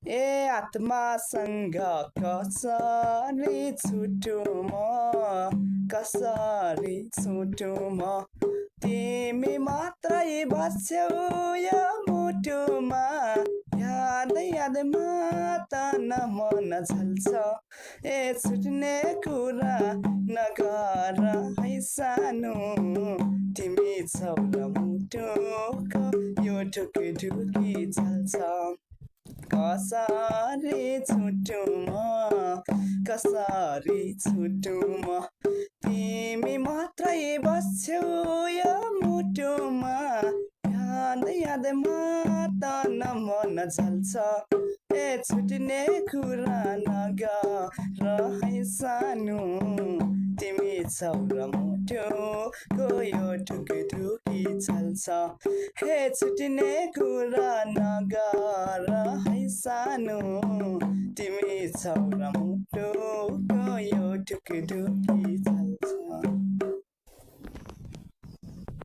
ए आत्मासँग कसरी छुटु म कसरी छुटु म तिमी मात्रै बस्छौ यो मुटुमा याद यादमा तन मन झल्छ ए छुट्ने कुरा नगर है सानो तिमी छौ र मुटुको यो ढुकी चल्छ कसरी छुटु म कसरी छुटु म तिमी मात्रै बस्छौ यो मुटुमा याद यादमा तन मन झल्छ ए छुट्ने कुरा नगर है सानो तिमी छौ र मुटुको यो ढुकी चल्छ हे छुट्ने कुरा नगर है सानो तिमी छौ र मुटुको यो ढुकी